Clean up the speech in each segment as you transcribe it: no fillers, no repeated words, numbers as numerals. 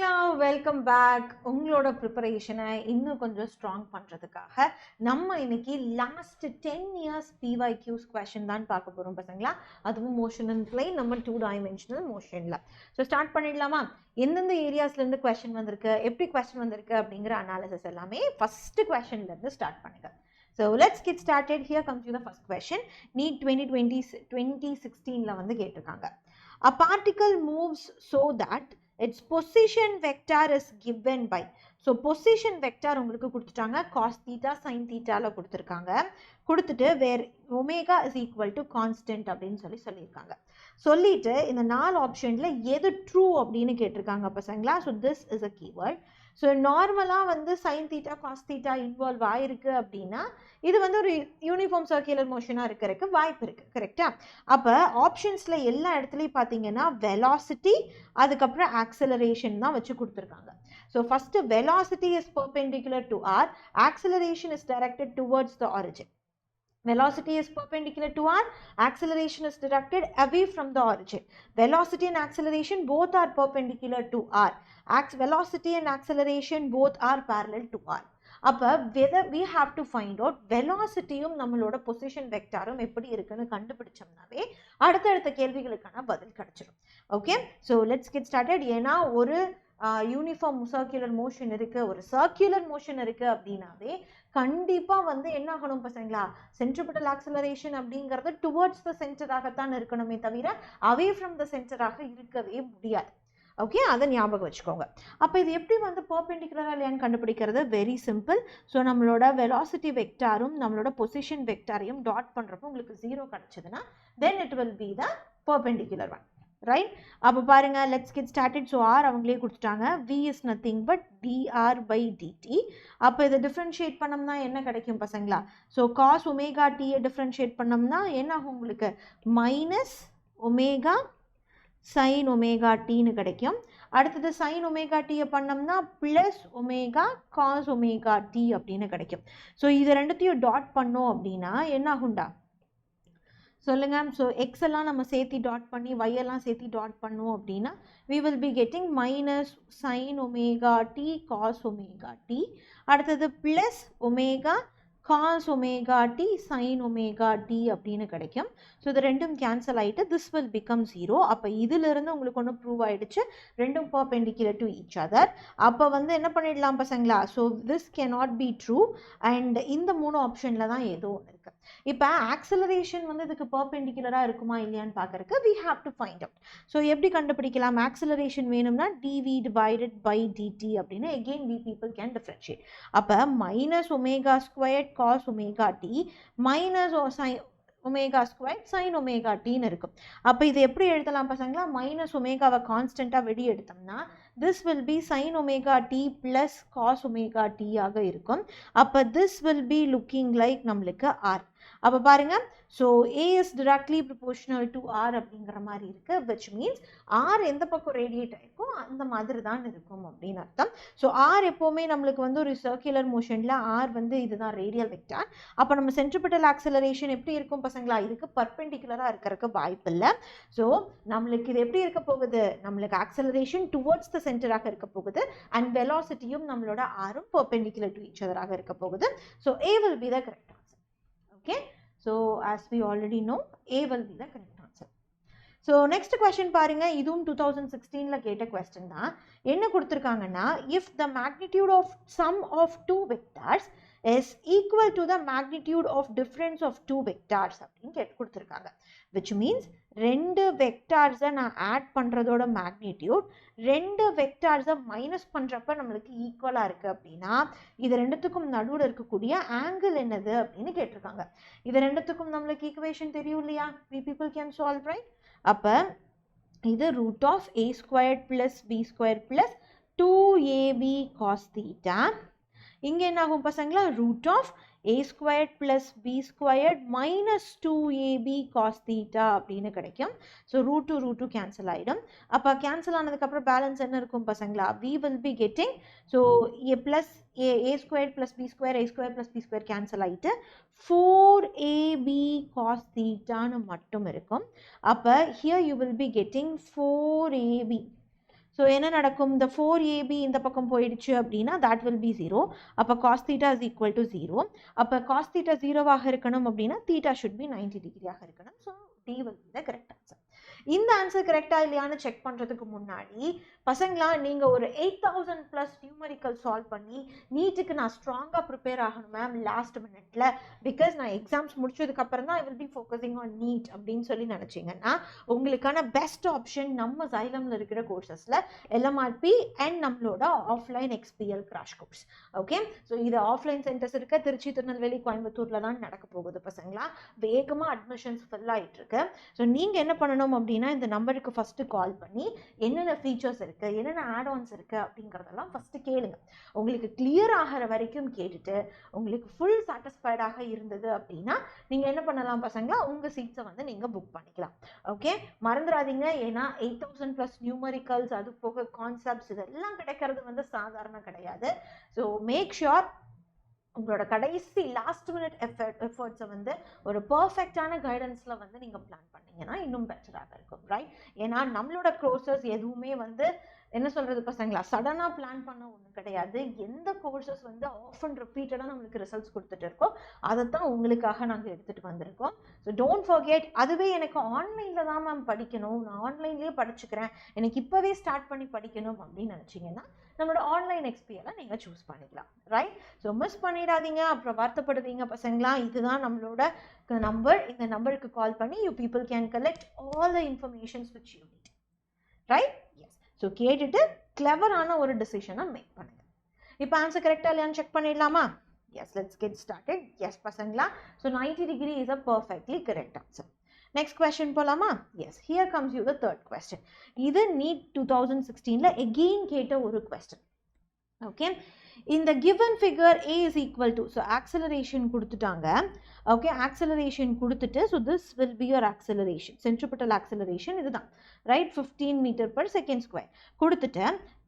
பசங்களா welcome back. உங்களோட ப்ரிப்பரேஷனை இன்னும் கொஞ்சம் ஸ்ட்ராங் பண்ணுறதுக்காக நம்ம இன்னைக்கு லாஸ்ட் 10 years PYQs கொஷின் தான் பார்க்க போகிறோம் பசங்களா. அதுவும் மோஷன் அண்ட் பிளேன், நம்ம 2 dimensional மோஷனில். ஸோ ஸ்டார்ட் பண்ணிடலாமா? எந்தெந்த ஏரியாஸ்லேருந்து கொஷின் வந்திருக்கு, எப்படி கொஷின் வந்திருக்கு அப்படிங்கிற அனாலிசிஸ் எல்லாமே ஃபஸ்ட்டு கொஷின்லேருந்து ஸ்டார்ட் பண்ணுங்க. So let's get started. Here comes you the first question. NEET 2016 வந்து கேட்டிருக்காங்க. A particle moves so that its position vector is given by. So position vector உங்களுக்கு கொடுத்துட்டாங்க, cos theta sin theta ல கொடுத்துருக்காங்க. கொடுத்துட்டு where omega is equal to constant அப்படின்னு சொல்லியிருக்காங்க. சொல்லிட்டு இந்த 4 ஆப்ஷனில் எது ட்ரூ அப்படின்னு கேட்டிருக்காங்க பசங்களா. So this is a keyword. So நார்மலாக வந்து sine theta cos theta involve ஆயிருக்கு அப்படின்னா இது வந்து ஒரு யூனிஃபார்ம் சர்க்குலர் மோஷனாக இருக்கிறதுக்கு வாய்ப்பு இருக்குது, கரெக்டாக? அப்போ ஆப்ஷன்ஸில் எல்லா இடத்துலையும் பார்த்தீங்கன்னா வெலாசிட்டி அதுக்கப்புறம் ஆக்சலரேஷன் தான் வச்சு கொடுத்துருக்காங்க. So first velocity is perpendicular to r, acceleration is directed towards the origin. Velocity is perpendicular to r, acceleration is directed away from the origin. Velocity and acceleration both are perpendicular to r. Velocity and acceleration both are parallel to r. அப்போ whether we have to find out velocityயும் நம்மளோட position வெக்டாரும் எப்படி இருக்குன்னு கண்டுபிடிச்சோம்னாவே அடுத்தடுத்த கேள்விகளுக்கான பதில் கிடைச்சிடும். Okay, so let's get started. ஏன்னா ஒரு யூனிஃபார்ம் சர்க்குலர் மோஷன் இருக்குது, ஒரு சர்க்குலர் மோஷன் இருக்குது அப்படின்னாவே கண்டிப்பாக வந்து என்ன ஆகணும் பசங்களா, சென்ட்ரிபிட்டல் ஆக்சலரேஷன் அப்படிங்கிறது டுவர்ட்ஸ் த சென்டராகத்தான் இருக்கணுமே தவிர அவே ஃப்ரம் த சென்டராக இருக்கவே முடியாது. ஓகே, அதை ஞாபகம் வச்சுக்கோங்க. அப்போ இது எப்படி வந்து பர்பெண்டிகுலராக இல்லையான்னு கண்டுபிடிக்கிறது வெரி சிம்பிள். ஸோ நம்மளோட வெலாசிட்டி வெக்டாரும் நம்மளோட பொசிஷன் வெக்டாரையும் டாட் பண்ணுறப்போ உங்களுக்கு 0 கிடச்சதுன்னா then it will be the perpendicular one, right? அப்போ பாருங்க, let's get started. So R அவங்களே கொடுத்துட்டாங்க, v is nothing but dr by dt. அப்போ இதை டிஃப்ரென்ஷியேட் பண்ணோம்னா என்ன கிடைக்கும் பசங்களா? ஸோ காஸ் ஒமேகா டீயை டிஃப்ரென்ஷியேட் பண்ணோம்னா என்ன ஆகும் உங்களுக்கு? மைனஸ் ஒமேகா சைன் ஒமேகா டீன்னு கிடைக்கும். அடுத்தது சைன் ஒமேகா டீயை பண்ணோம்னா plus omega cos omega D அப்படின்னு கிடைக்கும். ஸோ இது ரெண்டுத்தையும் டாட் பண்ணோம் அப்படின்னா என்ன ஆகும்டா சொல்லுங்க. ஸோ எக்ஸ் எல்லாம் நம்ம சேர்த்து டாட் பண்ணி y எல்லாம் சேர்த்து டாட் பண்ணுவோம் அப்படின்னா we will be getting minus sine omega T cos omega T. அடுத்தது plus omega cos omega T sine omega D அப்படின்னு கிடைக்கும். ஸோ இது ரெண்டும் கேன்சல் ஆகிட்டு திஸ் வில் பிகம் 0. அப்போ இதிலிருந்து உங்களுக்கு ஒன்று ப்ரூவ் ஆகிடுச்சு, ரெண்டும் perpendicular to each other. அப்போ வந்து என்ன பண்ணிடலாம் பசங்களா? So this cannot be true and இந்த 3 ஆப்ஷனில் தான் ஏதோ ஒன்று இருக்குது. இப்போ ஆக்சலரேஷன் வந்து இதுக்கு பர்பெண்டிகுலராக இருக்குமா இல்லையான்னு பார்க்கறதுக்கு we have to find out. So எப்படி கண்டுபிடிக்கலாம்? ஆக்சலரேஷன் வேணும்னா dv divided by dt அப்படின்னு again we people can differentiate. அப்போ minus omega squared cos omega T minus omega square sine omega டின்னு இருக்கும். அப்போ இது எப்படி எழுதலாம் பசங்களா? மைனஸ் ஒமேகாவை கான்ஸ்டண்ட்டாக வெளியே எடுத்தோம்னா this will be sine omega t plus cos omega t ஆக இருக்கும். அப்போ this will be looking like நம்மளுக்கு ஆர். அப்போ பாருங்க, so A is directly proportional to R அப்படிங்கிற மாதிரி இருக்கு, விச் மீன்ஸ் ஆர் எந்த பக்கம் ரேடியேட் ஆயிருக்கோ அந்த மாதிரி தான் இருக்கும் அப்படின்னு அர்த்தம். ஸோ ஆர் எப்போவுமே நம்மளுக்கு வந்து ஒரு சர்க்குலர் மோஷனில் ஆர் வந்து இதுதான் ரேடியல் வெக்டார். அப்போ நம்ம சென்ட்ரிபிட்டல் ஆக்சலரேஷன் எப்படி இருக்கும் பசங்களா? இதுக்கு பர்பெண்டிகுலராக இருக்கிறதுக்கு வாய்ப்பு இல்லை. ஸோ நம்மளுக்கு இது எப்படி இருக்க போகுது? நம்மளுக்கு ஆக்சலரேஷன் டுவர்ட்ஸ் த சென்டராக இருக்க போகுது அண்ட் வெலாசிட்டியும் நம்மளோட ஆரும் பர்பெண்டிகுலர் டு ஈச் அதராக இருக்க போகுது. So A will be the correct. Okay, so as we already know, A will be the correct answer. So next question பாருங்க, இதுவும் 2016ல கேட்ட question தான். என்ன கொடுத்திருக்காங்கன்னா, if the magnitude of sum of two vectors is equal to the magnitude of difference of two vectors அப்படின்னு கொடுத்திருக்காங்க. which means ரெண்டு வெக்டார்ஸை நான் add பண்ணுறதோட மேக்னிடியூட் ரெண்டு வெக்டார்ஸை மைனஸ் பண்ணுறப்ப நம்மளுக்கு ஈக்குவலாக இருக்குது அப்படின்னா இது ரெண்டுத்துக்கும் நடுவில் இருக்கக்கூடிய ஆங்கிள் என்னது அப்படின்னு கேட்டிருக்காங்க. இது ரெண்டுத்துக்கும் நம்மளுக்கு ஈக்குவேஷன் தெரியும் இல்லையா? we people can solve, right? அப்போ இது root of a squared plus b square plus 2ab cos theta. இங்கே என்ன ஆகும் பசங்களா? Root of a squared plus b squared minus 2ab cos theta அப்படின்னு கிடைக்கும். ஸோ ரூட் டூ கேன்சல் ஆகிடும். அப்போ கேன்சல் ஆனதுக்கப்புறம் பேலன்ஸ் என்ன இருக்கும் பசங்களா? we will be getting so a plus a squared plus b square a square plus b square cancel ஆகிட்டு 4ab cos thetaன்னு மட்டும் இருக்கும். அப்போ here you will be getting 4ab. So என்ன நடக்கும், இந்த 4ab இந்த பக்கம் போயிடுச்சு அப்படின்னா that will be 0. அப்போ cos theta is equal to 0. அப்போ cos theta 0-ஆக இருக்கணும் அப்படின்னா theta should be 90 டிகிரியாக இருக்கணும். So D will be the correct answer. இந்த ஆன்சர் கரெக்டா இல்லையான்னு செக் பண்றதுக்கு முன்னாடி பசங்களா நீங்க ஒரு 8000 பிளஸ் நியூமரிக்கல் சால்வ் பண்ணி நீட்டுக்கு நான் ஸ்ட்ராங்கா ப்ரிப்பேர் ஆகணும் மேம் லாஸ்ட் மினிட்ல, பிகாஸ் நான் எக்ஸாம்ஸ் முடிச்சதுக்கு அப்புறம் தான் I will be focusing on NEET அப்படின்னு சொல்லி நினைச்சீங்கன்னா உங்களுக்கான பெஸ்ட் ஆப்ஷன் நம்ம சைலம்ல இருக்கிற கோர்சஸ்ல LMRP அண்ட் நம்மளோட offline XPL crash course. Okay, so இது ஆஃப்லைன் சென்டர்ஸ் இருக்க திருச்சி, திருநெல்வேலி, கோயம்புத்தூர்ல தான் நடக்க போகுது பசங்களா. வேகமா அட்மிஷன்ஸ் ஃபில் ஆயிட்டு இருக்கு. ஸோ நீங்க என்ன பண்ணணும் அப்படின்னா இந்த நம்பருக்கு ஃபர்ஸ்ட் கால் பண்ணி என்னென்ன ஃபீச்சர்ஸ் இருக்கு, என்னென்ன ஆட்-ஆன்ஸ் இருக்கு அப்படிங்கறதெல்லாம் ஃபர்ஸ்ட் கேளுங்க. உங்களுக்கு கிளியர் ஆகிற வரைக்கும் கேட்டுட்டு உங்களுக்கு ஃபுல் சாட்டிஸ்ஃபைடாக இருந்தது அப்படின்னா நீங்க என்ன பண்ணலாம் பசங்களா, உங்க சீட்ஸை வந்து நீங்க புக் பண்ணிக்கலாம். ஓகே, மறந்துடாதீங்க. ஏன்னா 8000 பிளஸ் நியூமரிக்கல்ஸ், அது போக கான்செப்ட்ஸ், இதெல்லாம் கிடைக்கிறது வந்து சாதாரண கிடையாது. ஸோ மேக் ஷுர் உங்களோட கடைசி லாஸ்ட் மினிட் எஃபர்ட்ஸை வந்து ஒரு பர்ஃபெக்டான கைடன்ஸ்ல வந்து நீங்க பிளான் பண்ணீங்கன்னா இன்னும் பெட்டராக இருக்கும், ரைட்? ஏன்னா நம்மளோட கோர்சஸ் எதுவுமே வந்து என்ன சொல்றது பசங்களா, சடனா பிளான் பண்ண ஒன்றும் கிடையாது. எந்த கோர்சஸ் வந்து ஆஃப் அண்ட் ரிப்பீட்டடா நம்மளுக்கு ரிசல்ட்ஸ் கொடுத்துட்டு இருக்கோம் அதைத்தான் உங்களுக்காக நாங்கள் எடுத்துட்டு வந்திருக்கோம். So don't forget. அதுவே எனக்கு ஆன்லைன்ல தான் மேம் படிக்கணும், நான் ஆன்லைன்லேயே படிச்சுக்கிறேன், எனக்கு இப்பவே ஸ்டார்ட் பண்ணி படிக்கணும் அப்படின்னு நினைச்சீங்கன்னா நம்மளோட ஆன்லைன் XPL நீங்க சூஸ் பண்ணிக்கலாம், ரைட்? ஸோ மிஸ் பண்ணிடாதீங்க, அப்புறம் வருத்தப்படுவீங்க பசங்களா. இதுதான் நம்மளோட நம்பர். இந்த நம்பருக்கு கால் பண்ணி you people can collect all the informations which you need, right? Yes. So கேட்டுட்டு கிளவரான ஒரு டிசிஷனை மேக் பண்ணுங்க. இப்போ ஆன்சர் கரெக்டா இல்லையான்னு செக் பண்ணிடலாமா? Yes, let's get started. Yes பசங்களா, so 90 degree is a perfectly correct answer. Next question போலாமா? Yes, here comes you the third question. இது NEET 2016ல again கேட்ட ஒரு question. Okay, in the given figure A is equal to, so acceleration கொடுத்துட்டாங்க. Okay, acceleration கொடுத்துட்டு, so this will be your acceleration, centripetal acceleration இதுதான், right? 15 meter per second square கொடுத்துட்டு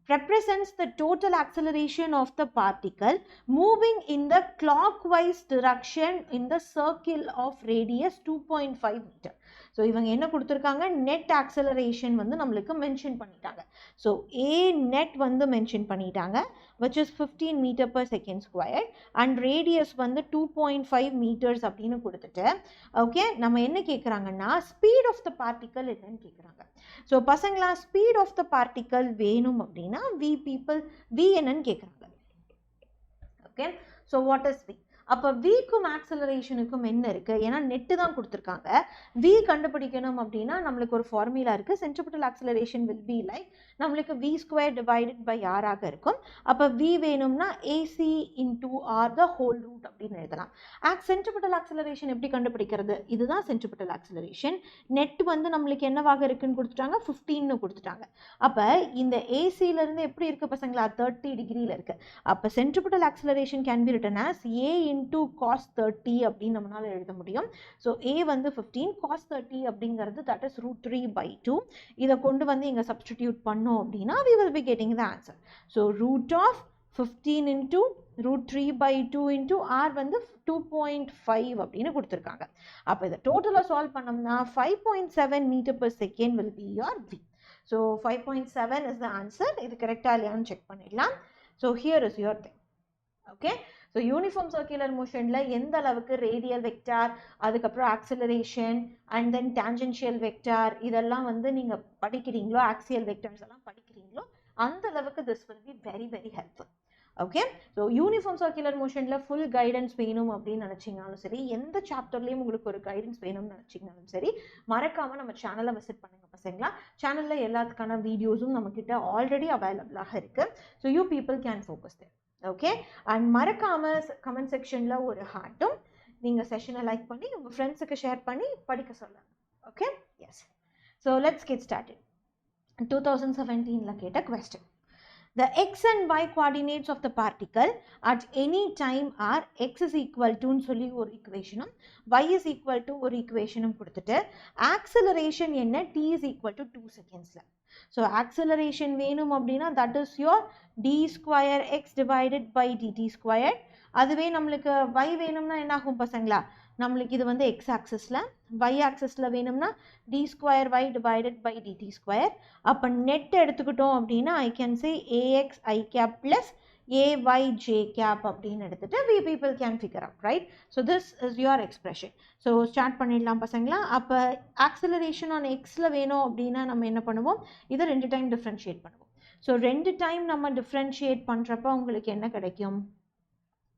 represents the total acceleration of the particle moving in the clockwise direction in the circle of radius 2.5 meter. So இவங்க என்ன கொடுத்துருக்காங்க, net acceleration வந்து நம்மளுக்கு mention பண்ணிட்டாங்க. So ஏ net வந்து mention பண்ணிட்டாங்க, which is 15 meter per second square and radius வந்து 2.5 meters அப்படின்னு கொடுத்துட்டு, ஓகே, நம்ம என்ன கேட்குறாங்கன்னா ஸ்பீட் ஆஃப் த பார்ட்டிக்கல் என்னன்னு கேட்குறாங்க. ஸோ பசங்களா ஸ்பீட் ஆஃப் த பார்ட்டிக்கல் வேணும் அப்படின்னா வி என்னன்னு கேட்குறாங்க. Okay, so what is V? அப்போ விக்கும் ஆக்சலரேஷனுக்கும் என்ன இருக்கு? ஏன்னா நெட்டு தான் கொடுத்துருக்காங்க. வி கண்டுபிடிக்கணும் அப்படின்னா நம்மளுக்கு ஒரு ஃபார்முலா இருக்கு. Centripetal acceleration will be like நம்மளுக்கு v square divided by r ஆக இருக்கும். அப்போ v வேணும்னா AC into R the whole root அப்படின்னு எழுதலாம். சென்ட்ரிபிட்டல் ஆக்சலரேஷன் எப்படி கண்டுபிடிக்கிறது? இதுதான் சென்ட்ரிபிட்டல் ஆக்சலரேஷன். நெட் வந்து நம்மளுக்கு என்னவாக இருக்குன்னு கொடுத்துட்டாங்க, 15ன்னு கொடுத்துட்டாங்க. அப்போ இந்த ஏசியிலேருந்து எப்படி இருக்கு பசங்களா, 30 டிகிரியில் இருக்கு. அப்போ centripetal acceleration can be written as a into cos 30 அப்படின்னு நம்மளால எழுத முடியும். ஸோ a வந்து 15, cos 30 அப்படிங்கிறது that is √3/2. இதை கொண்டு வந்து இங்கே சப்ஸ்டிடியூட் பண்ணோம் அப்படின்னா we will be getting the answer. So root of 15 into √3/2 into r வந்து 2.5 அப்படின்னு கொடுத்துருக்காங்க. அப்போ இதை டோட்டலாக சால்வ் பண்ணோம்னா 5.7 meter per second will be your v. So 5.7 is the answer. இது கரெக்டாக இல்லையான்னு செக் பண்ணிடலாம். So here is your thing. Okay, so uniform circular மோஷன்ல எந்த அளவுக்கு ரேடியல் வெக்டார், அதுக்கப்புறம் acceleration and then tangential vector இதெல்லாம் வந்து நீங்க படிக்கிறீங்களோ, ஆக்சியல் வெக்டார்ஸ் எல்லாம் படிக்கிறீங்களோ, அந்த அளவுக்கு this will be very very helpful. Okay, so uniform circular மோஷன்ல ஃபுல் கைடன்ஸ் வேணும் அப்படின்னு நினைச்சீங்கனாலும் சரி, எந்த சாப்டர்லயும் உங்களுக்கு ஒரு கைடன்ஸ் வேணும்னு நினைச்சீங்கனாலும் சரி, மறக்காம நம்ம சேனலை விசிட் பண்ணுங்க பசங்களா. சேனல்ல எல்லாத்துக்கான வீடியோஸும் நம்ம கிட்ட ஆல்ரெடி அவைலபிளாக இருக்கு. So you people can focus there. Okay, and மறக்காம கமெண்ட் செக்ஷன்ல ஒரு ஹார்ட்டும் நீங்க செஷனை லைக் பண்ணி உங்க ஃப்ரெண்ட்ஸுக்கு ஷேர் பண்ணி படிக்க சொல்லலாம். Okay, yes. So let's get started. 2017ல கேட்ட question. The x and y coordinates of the particle at any time are x is equal to சொல்லி ஒரு ஈக்குவேஷனும் y is equal to ஒரு ஈக்குவேஷனும் கொடுத்துட்டு ஆக்சலரேஷன் என்ன t is equal to 2 secondsல. So acceleration வேணும் அப்படின்னா that is your d square x divided by dt square. அதுவே நம்மளுக்கு y வேணும்னா என்ன ஆகும் பசங்களா, நம்மளுக்கு இது வந்து x ஆக்சிஸில், y ஆக்சிஸில் வேணும்னா d square y divided by dt square. அப்போ நெட் எடுத்துக்கிட்டோம் அப்படின்னா I can say ax I cap plus ay j cap அப்படின்னு எடுத்துட்டு we people can figure out, right? So this is your expression. So start பண்ணிடலாம் பசங்களா. அப்போ acceleration on xல வேணும் அப்படின்னா நம்ம என்ன பண்ணுவோம், இதை 2 டைம் டிஃப்ரென்ஷியேட் பண்ணுவோம். ஸோ 2 டைம் நம்ம டிஃப்ரென்ஷியேட் பண்ணுறப்ப உங்களுக்கு என்ன கிடைக்கும்,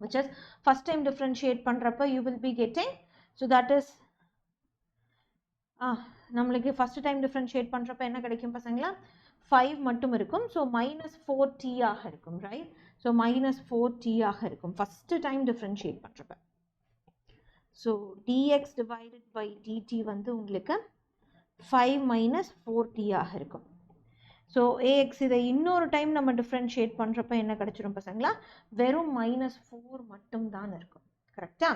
which is first time differentiate பண்றப்ப you will be getting, so that is நம்மளுக்கு first time differentiate பண்றப்ப என்ன கிடைக்கும் பசங்களா, 5 மட்டும் இருக்கும். so -4t ஆக இருக்கும், right? so -4t ஆக இருக்கும் first time differentiate பண்றப்ப. so dx divided by dt வந்து உங்களுக்கு 5 - 4t ஆக இருக்கும். ஸோ ஏஎக்ஸ் இதை இன்னொரு டைம் நம்ம டிஃப்ரென்ஷியேட் பண்ணுறப்ப என்ன கிடச்சிரும் பசங்களா, வெறும் -4 மட்டும் தான் இருக்கும். கரெக்டா?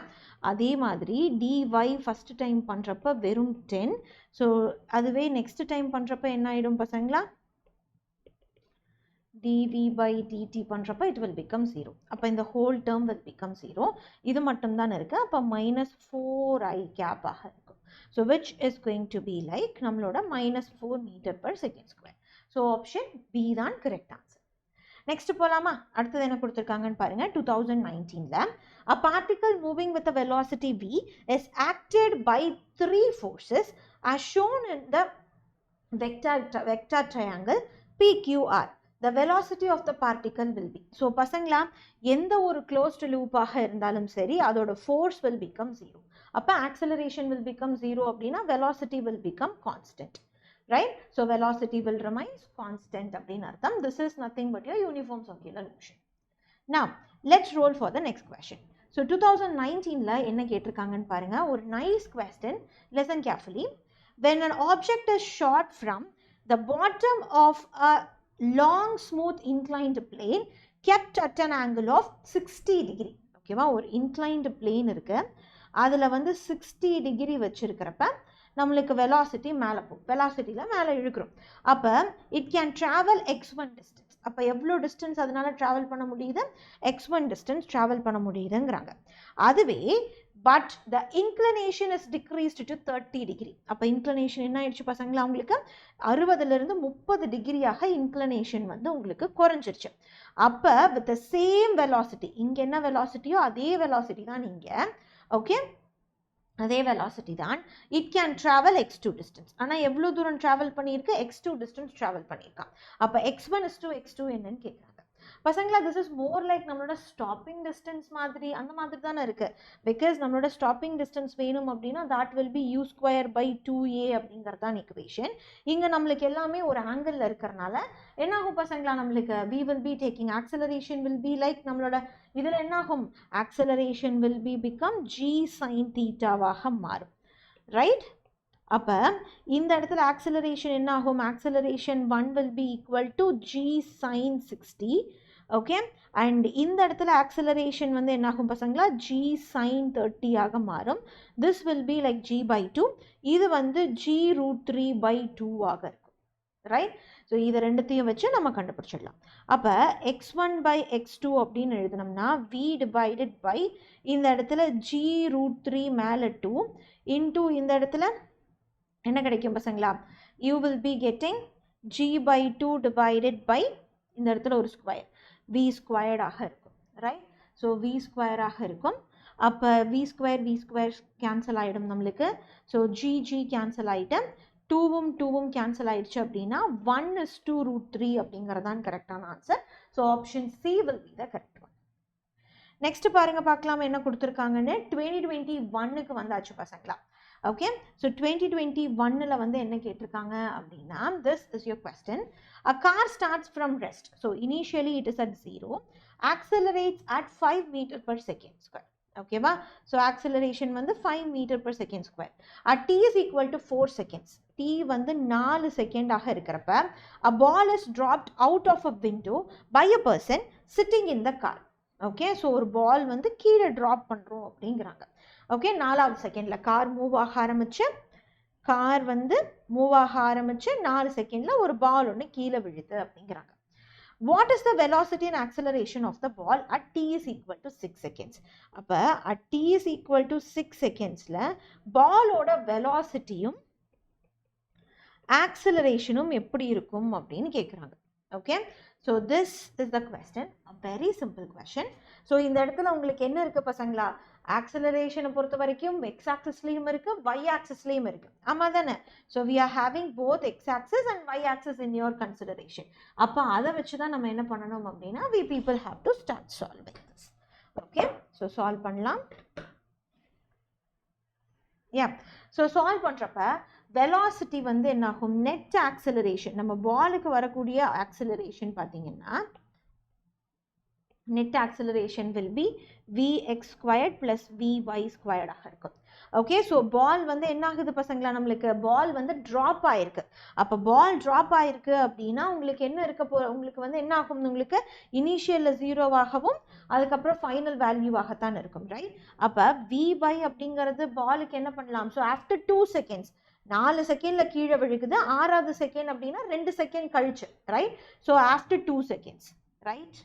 அதே மாதிரி dy ஃபஸ்ட் டைம் பண்ணுறப்ப வெறும் 10. ஸோ அதுவே நெக்ஸ்ட் டைம் பண்ணுறப்ப என்ன ஆகிடும் பசங்களா, dv by dt பண்ணுறப்ப it will become 0. அப்போ இந்த ஹோல் டேர்ம் will become 0. இது மட்டும் தான் இருக்குது. அப்போ -4i cap ஆக இருக்கும். So which is going to be like நம்மளோட -4 m/s². ஸோ ஆப்ஷன் பி தான் கரெக்ட் ஆன்சர். நெக்ஸ்ட் போகலாமா? அடுத்தது என்ன கொடுத்துருக்காங்கன்னு பாருங்க. 2019ல a particle moving with a velocity v is acted by 3 forces as shown in the vector triangle PQR. The velocity of the particle will be. So பசங்களா, எந்த ஒரு closed loop-ஆக இருந்தாலும் சரி அதோட force will become 0. அப்போ acceleration will become 0 அப்படின்னா velocity will become constant. Right? So velocity will remain constant அப்படின்னு அர்த்தம். This is nothing but your uniform circular motion. Now let's roll for the next question. So 2019ல என்ன கேட்டிருக்காங்கன்னு பாருங்க. ஒரு nice question. Listen carefully. When an object is shot from the bottom of a long smooth inclined plane kept at an angle of 60 degree. ஓகேவா? ஒரு inclined plane இருக்கு, அதில் வந்து 60 degree வச்சிருக்கிறப்ப நம்மளுக்கு velocity மேலே போகும், வெலாசிட்டியில் மேலே இழுக்கிறோம். அப்போ it can travel x1 distance. அப்போ எவ்வளோ டிஸ்டன்ஸ் அதனால ட்ராவல் பண்ண முடியுது, x1 டிஸ்டன்ஸ் ட்ராவல் பண்ண முடியுதுங்கிறாங்க. அதுவே but the inclination is decreased to 30 degree. அப்போ இன்க்ளினேஷன் என்ன ஆயிடுச்சு பசங்களா, உங்களுக்கு 60லிருந்து 30 டிகிரியாக இன்க்ளினேஷன் வந்து உங்களுக்கு குறைஞ்சிருச்சு. அப்போ வித் த சேம் வெலாசிட்டி, இங்கே என்ன வெலாசிட்டியோ அதே வெலாசிட்டி தான் இங்கே, ஓகே, அதே வெலாசிட்டி தான். It can travel x2 distance. ஆனால் எவ்வளோ தூரம் ட்ராவல் பண்ணியிருக்கு, x2 டிஸ்டன்ஸ் ட்ராவல் பண்ணியிருக்கான். அப்போ x1 is to x2 என்னன்னு கேட்குறாங்க பசங்களா. திஸ் இஸ் மோர் லைக் நம்மளோட ஸ்டாப்பிங் டிஸ்டன்ஸ் மாதிரி, அந்த மாதிரி தானே இருக்குது. பிகாஸ் நம்மளோட ஸ்டாப்பிங் டிஸ்டன்ஸ் வேணும் அப்படின்னா that will be u²/2a அப்படிங்கிறது தான் ஈக்குவேஷன். இங்கே நம்மளுக்கு எல்லாமே ஒரு ஆங்கிளில் இருக்கிறனால என்ன ஆகும் பசங்களா, நம்மளுக்கு we will be taking acceleration will be like நம்மளோட இதில் என்னாகும், acceleration will be become g sin θவாக மாறும், ரைட்? அப்போ இந்த இடத்துல acceleration என்ன ஆகும், acceleration 1 will be equal to g sin 60, okay. And இந்த இடத்துல acceleration வந்து என்ன ஆகும் பசங்களா, g sin 30 ஆக மாறும். this will be like g/2. இது வந்து g√3/2 ஆக இருக்கும், ரைட்? ஸோ இதை ரெண்டுத்தையும் வச்சு நம்ம கண்டுபிடிச்சிடலாம். அப்போ x1/x2 அப்படின்னு எழுதினோம்னா v டிவைடட் பை இந்த இடத்துல g√3 மேலே 2 இன்டூ இந்த இடத்துல என்ன கிடைக்கும் பசங்களா, you will be getting g/2 divided by இந்த இடத்துல ஒரு ஸ்கொயர் v² ஆக இருக்கும், ரைட்? ஸோ v² ஆக இருக்கும். அப்போ v² கேன்சல் ஆகிடும் நம்மளுக்கு. ஸோ g கேன்சல் ஆகிட்டு 2வும் கேன்சல் ஆயிடுச்சு அப்படின்னா 1 is to √3 அப்படிங்கிறதான் கரெக்டான answer. So option C will be the correct one. Next பாருங்க, பார்க்கலாம் என்ன கொடுத்துருக்காங்கன்னு. 2021க்கு வந்தாச்சு பசங்களா. ஓகே, ஸோ 2021ல் வந்து என்ன கேட்டிருக்காங்க அப்படின்னா, this is your question. A car starts from rest. So initially it is at 0, accelerates at 5 m/s². ஓகேவா? ஸோ ஆக்சிலரேஷன் வந்து 5 m/s². at t is equal to 4 seconds. t வந்து 4 செகண்டாக இருக்கிறப்ப a ball is dropped out of a window by a person sitting in the car. Okay, so ஒரு பால் வந்து கீழே drop பண்ணுறோம் அப்படிங்கிறாங்க. ஓகே, 4வது செகண்டில் கார் மூவ் ஆக ஆரம்பிச்சு 4 செகண்டில் ஒரு பால் ஒன்று கீழே விழுது அப்படிங்கிறாங்க. What is the velocity and acceleration of the ball at t is equal to 6 seconds? அப்போ at t is equal to 6 secondsல பாலோட வெலாசிட்டியும் ஆக்சிலரேஷனும் எப்படி இருக்கும் அப்படின்னு கேட்குறாங்க. Okay, so this is the question, a very simple question. So இந்த இடத்துல உங்களுக்கு என்ன இருக்குது பசங்களா, ஆக்சிலரேஷனை பொறுத்த வரைக்கும் எக்ஸ் ஆக்சிஸ்லேயும் இருக்குது, ஒய் ஆக்சிஸ்லேயும் இருக்குது. ஆமாம் தானே? So we are having both X axis and Y axis in your consideration. அப்போ அதை வச்சு தான் நம்ம என்ன பண்ணணும் அப்படின்னா, we people have to start solving this. Okay, so solve பண்ணலாம். ஸோ சால்வ் பண்ணுறப்ப வெலாசிட்டி வந்து என்ன ஆகும், நெட் ஆக்சிலரேஷன், நம்ம பாலுக்கு வரக்கூடிய ஆக்சிலரேஷன் பார்த்தீங்கன்னா net acceleration will be vx squared plus vy ஸ்கொயர்டாக இருக்கும். ஓகே, ஸோ பால் வந்து என்ன ஆகுது பசங்களா, நம்மளுக்கு பால் வந்து ட்ராப் ஆயிருக்கு. அப்போ பால் ட்ராப் ஆயிருக்கு அப்படின்னா உங்களுக்கு என்ன இருக்க உங்களுக்கு வந்து என்ன ஆகும், உங்களுக்கு இனிஷியலில் 0வாகவும் அதுக்கப்புறம் ஃபைனல் வேல்யூவாகத்தான் இருக்கும், ரைட்? அப்போ vy அப்படிங்கிறது பாலுக்கு என்ன பண்ணலாம், ஸோ ஆஃப்டர் 2 seconds 4 செகண்டில் கீழே விழுகுது, 6வது செகண்ட் அப்படின்னா 2 செகண்ட் கழிச்சு, right? So after 2 seconds, right?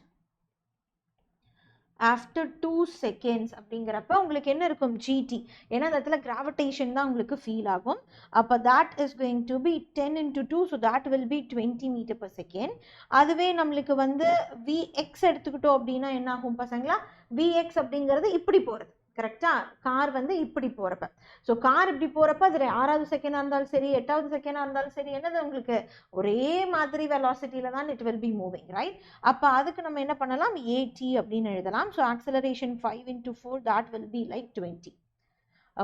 After 2 seconds அப்படிங்கிறப்ப உங்களுக்கு என்ன இருக்கும், ஜிடி. ஏன்னா அந்த இடத்துல கிராவிடேஷன் தான் உங்களுக்கு ஃபீல் ஆகும். அப்போ that is going to be 10 into 2, so that will be 20 meter per second. அதுவே நம்மளுக்கு வந்து vx எடுத்துக்கிட்டோம் அப்படின்னா என்ன ஆகும் பசங்களா, vx அப்படிங்கிறது இப்படி போகிறது, கரெக்டாக? கார் வந்து இப்படி போகிறப்ப, ஸோ கார் இப்படி போகிறப்ப அது 6வது செகண்டாக இருந்தாலும் சரி 8வது செகண்டாக இருந்தாலும் சரி என்னது உங்களுக்கு ஒரே மாதிரி வெலாசிட்டியில் தான் it will be moving, right? அப்போ அதுக்கு நம்ம என்ன பண்ணலாம், ஏடி அப்படின்னு எழுதலாம். So acceleration 5 into 4 that will be like 20.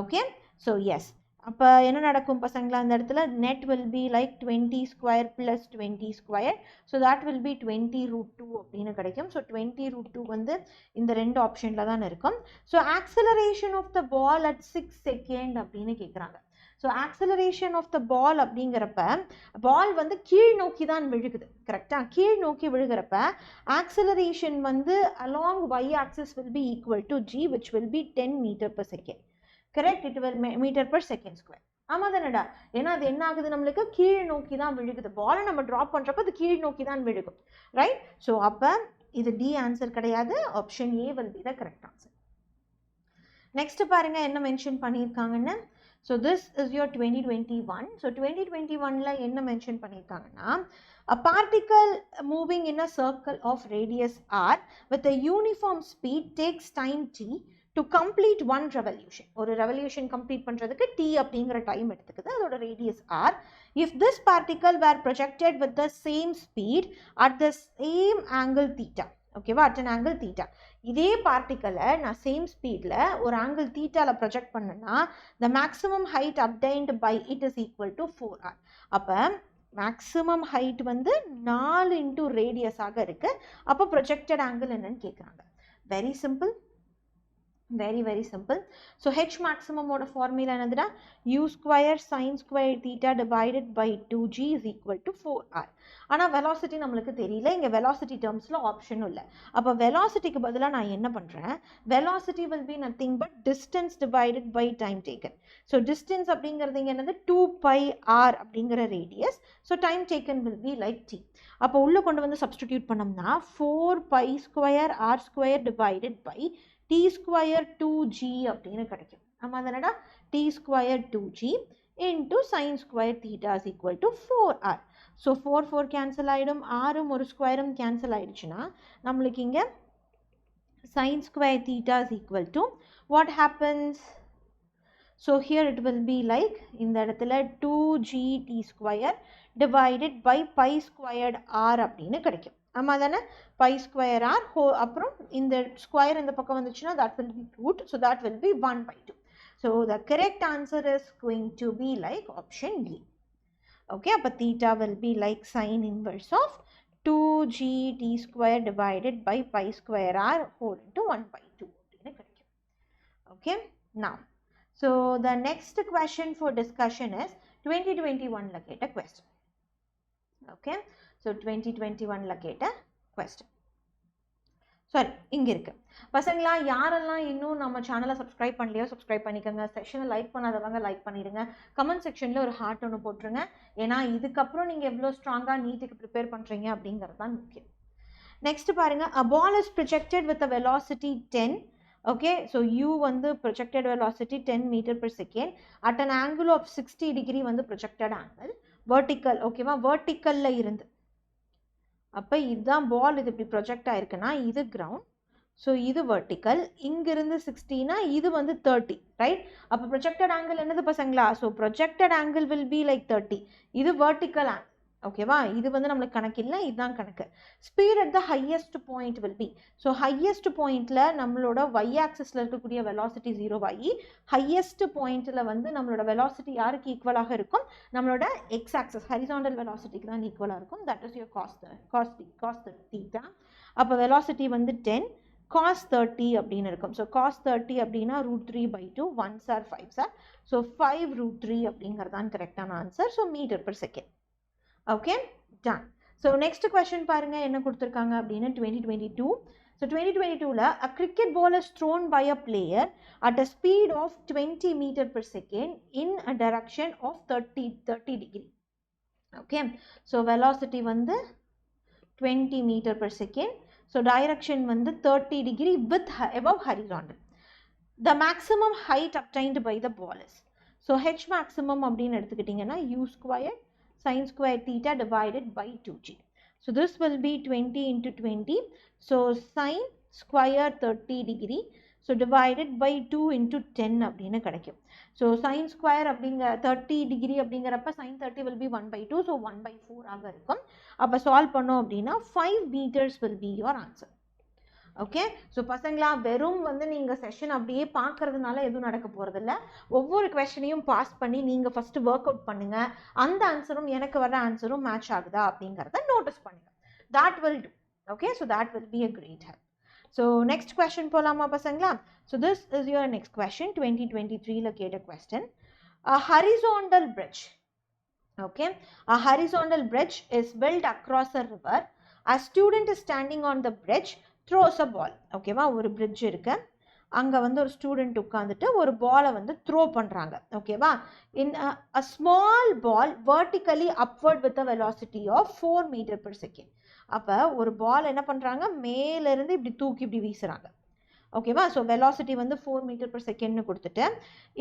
Okay, so yes, அப்போ என்ன நடக்கும் பசங்களா, அந்த இடத்துல net will be like 20 square plus 20 square, so that will be 20√2 அப்படின்னு கிடைக்கும். ஸோ 20√2 வந்து இந்த 2 ஆப்ஷனில் தான் இருக்கும். So acceleration of the ball at 6 second அப்படின்னு கேட்குறாங்க. So acceleration of the ball அப்படிங்கிறப்ப பால் வந்து கீழ் நோக்கி தான் விழுகுது, கரெக்டாக? கீழ் நோக்கி விழுகிறப்ப ஆக்சிலரேஷன் வந்து along Y axis will be equal to G which will be 10 meter per second. Correct, it will metre per second square. ஆமாம் தானடா? ஏன்னா அது என்ன ஆகுது, நம்மளுக்கு கீழ் நோக்கி தான் விழுகுது. பாலை நம்ம ட்ராப் பண்ணுறப்ப அது கீழ் நோக்கி தான் விழுகும், ரைட்? ஸோ அப்போ இது டி ஆன்சர் கிடையாது, option A will be the correct answer. Next பாருங்க என்ன மென்ஷன் பண்ணியிருக்காங்கன்னு. So this is your 2021. So 2021ல என்ன மென்ஷன் பண்ணியிருக்காங்கன்னா, a particle moving in a circle of radius r with a uniform speed takes time t to complete one revolution. ஒரு revolution complete பண்ணுறதுக்கு t அப்படிங்கிற time எடுத்துக்குது, அதோட radius r. If this particle were projected with the same speed at the same angle theta, ஓகேவா, at an angle theta, இதே பார்ட்டிக்கலை நான் same ஸ்பீடில் ஒரு ஆங்கிள் தீட்டாவில் ப்ரொஜெக்ட் பண்ணேன்னா the maximum height obtained by it is equal to 4r. அப்போ maximum height வந்து 4 into ரேடியஸாக இருக்குது. அப்போ ப்ரொஜெக்டட் ஆங்கிள் என்னன்னு கேட்குறாங்க. Very simple, very very simple. So h maximum ஓட ஃபார்முலா என்னதுடா, u square sin square theta divided by 2g is equal to 4r. ஆனால் velocity நம்மளுக்கு தெரியல, இங்கே வெலாசிட்டி டேர்ம்ஸில் ஆப்ஷனும் இல்லை. அப்போ வெலாசிட்டிக்கு பதிலாக நான் என்ன பண்ணுறேன், velocity will be nothing but distance divided by time taken. So distance அப்படிங்கிறது இங்கே என்னது 2πr அப்படிங்கிற radius. So time taken will be like t. அப்போ உள்ளே கொண்டு வந்து சப்ஸ்டிடியூட் பண்ணோம்னா 4π square r square divided by t square 2g அப்படின்னு கிடைக்கும். ஆமாம் தானடா, t square 2g into sin square theta is equal to 4r. So 4 cancel ஆகிடும், ஆறும் ஒரு ஸ்கொயரும் கேன்சல் ஆகிடுச்சுன்னா நம்மளுக்கு இங்கே sin square theta is equal to what happens? So here it will be like இந்த இடத்துல 2gt square divided by pi squared r அப்படின்னு கிடைக்கும். ஆமாம் தானே, பை ஸ்கொயர் ஆர் அப்புறம் இந்த ஸ்கொயர் இந்த பக்கம் வந்துச்சுன்னா that will be root, so that will be 1/2. So the correct answer is going to be like option D. Okay, அப்போ theta will be like sin inverse of 2gt square divided by pi square r whole into 1/2 அப்படின்னு கிடைக்கும். Okay, now so the next question for discussion is 2021ல கேட்ட question. Okay, so 2021ல கேட்ட question. Sorry, இங்கே இருக்கு பசங்களா. யாரெல்லாம் இன்னும் நம்ம சேனலை சப்ஸ்கிரைப் பண்ணலையோ சப்ஸ்கிரைப் பண்ணிக்கோங்க. செஷனை லைக் பண்ணாதவங்க லைக் பண்ணிடுங்க. கமெண்ட் செக்ஷனில் ஒரு ஹார்ட் ஒன்று போட்டுருங்க. ஏன்னா இதுக்கப்புறம் நீங்கள் எவ்வளோ ஸ்ட்ராங்காக நீட்டுக்கு ப்ரிப்பேர் பண்ணுறீங்க அப்படிங்கிறது தான் முக்கியம். நெக்ஸ்ட் பாருங்க, a ball is projected with a velocity 10. Okay, so u வந்து projected velocity 10 meter per second at an angle of 60 degree வந்து projected angle vertical. ஓகேவா, verticalல இருந்து. அப்ப இதுதான் ball, இது இப்படி project ஆயிருக்குன்னா இது ground, so இது vertical, இங்கிருந்து 60னா இது வந்து 30, right? அப்ப projected angle என்னது பசங்களா? So projected angle will be like 30. இது vertical angle. ஓகேவா, இது வந்து நம்மளுக்கு கணக்கு இல்லை, இதுதான் கணக்கு. Speed at the highest point will be, so highest பாயிண்ட்ல நம்மளோட y ஆக்சிஸ்ல இருக்கக்கூடிய வெலாசிட்டி 0 ஆகி ஹையஸ்ட் பாயிண்ட்ல வந்து நம்மளோட வெலாசிட்டி யாருக்கு ஈக்குவலாக இருக்கும்? நம்மளோட x ஆக்சிஸ் ஹரிசாண்டல் வெலாசிட்டிக்கு தான் ஈக்குவலாக இருக்கும். That is your cos theta. அப்போ வெலாசிட்டி வந்து 10 cos 30 அப்படின்னு இருக்கும். ஸோ cos 30 அப்படின்னா √3/2, 1s are 5s are, so 5√3 அப்படிங்கிறதான் கரெக்டான answer. So metre per second. Okay, done. So next question பாருங்க என்ன கொடுத்திருக்காங்க அப்படின்னா 2022. So 2022ல a cricket ball is thrown by a player at a speed of 20 meter per second in a direction of 30 degree. Okay, so velocity வந்து 20 meter per second. So direction வந்து 30 degree with above horizontal. The maximum height obtained by the ball is. So h maximum அப்படின்னு எடுத்துக்கிட்டீங்கன்னா u squared sin square theta divided by 2g. So this will be 20 into 20. So sin square 30 degree. So divided by 2 into 10 அப்படின்னு கிடைக்கும். So sin square அப்படிங்க 30 degree அப்படிங்கிறப்ப sin 30 will be 1/2. So 1/4 ஆக இருக்கும். அப்போ solve பண்ணோம் அப்படின்னா 5 meters will be your answer. Okay, so பசங்களா வெறும் வந்து நீங்கள் செஷன் அப்படியே பார்க்கறதுனால எதுவும் நடக்க போகிறதில்ல. ஒவ்வொரு கொஸ்டினையும் பாஸ் பண்ணி நீங்கள் ஃபஸ்ட்டு ஒர்க் அவுட் பண்ணுங்கள். அந்த ஆன்சரும் எனக்கு வர ஆன்சரும் மேட்ச் ஆகுதா அப்படிங்கிறத நோட்டீஸ் பண்ணுங்கள். that will do. Okay, so that will be a great help. So next question போலாமா பசங்களா? So this is your next question. 2023ல கேட்ட question. A horizontal bridge. Okay, a horizontal bridge is built across a river. A student is standing on the bridge, throws a ball. ஓகேவா, ஒரு bridge இருக்கு, அங்கே வந்து ஒரு student உட்காந்துட்டு ஒரு பாலை வந்து த்ரோ பண்ணுறாங்க. ஓகேவா, in a small ball vertically upward with a velocity of 4 meter per second. அப்போ ஒரு பால் என்ன பண்ணுறாங்க, மேலேருந்து இப்படி தூக்கி இப்படி வீசுகிறாங்க. ஓகேவா, ஸோ வெலாசிட்டி வந்து 4 meter per second கொடுத்துட்டு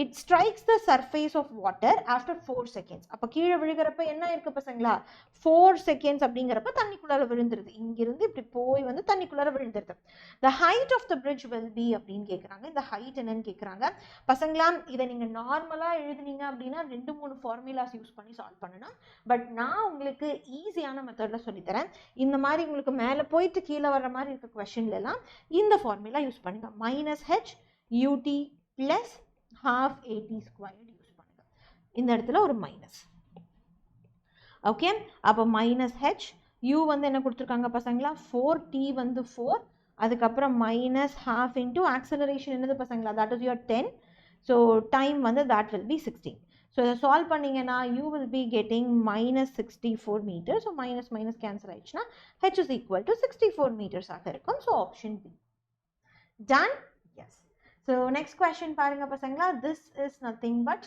it strikes the surface of water after 4 seconds. அப்போ கீழே விழுகிறப்ப என்ன இருக்கு பசங்களா, 4 seconds அப்படிங்கிறப்ப தண்ணிக்குள்ளார விழுந்துருது. இங்கிருந்து இப்படி போய் வந்து தண்ணிக்குள்ளார விழுந்துருது. The height of the bridge will be அப்படின்னு கேட்குறாங்க. இந்த ஹைட் என்னன்னு கேட்குறாங்க. பசங்களா இதை நீங்கள் நார்மலாக எழுதுனீங்க அப்படின்னா 2-3 ஃபார்முலாஸ் யூஸ் பண்ணி சால்வ் பண்ணணும். பட் நான் உங்களுக்கு ஈஸியான மெத்தடில் சொல்லித்தரேன். இந்த மாதிரி உங்களுக்கு மேலே போயிட்டு கீழே வர்ற மாதிரி இருக்க கொஸ்டின்லாம் இந்த ஃபார்முலா யூஸ் பண்ணி minus h ut plus half at squared use பண்ணுங்க. இந்த இடத்துல ஒரு மைனஸ். ஓகே, அப்போ மைனஸ் h, u வந்து என்ன கொடுத்துருக்காங்க பசங்களா 4, t வந்து 4, அதுக்கப்புறம் மைனஸ் half into acceleration என்னது பசங்களா, that is your 10. So time வந்து that will be 16. So இதை சால்வ் பண்ணீங்கன்னா you will be getting minus 64 meters. So minus minus cancel ஆயிடுச்சுன்னா h is equal to 64 meters ஆக இருக்கும். So option B. Done? Yes. So next question பாருங்க பசங்களா, this is nothing but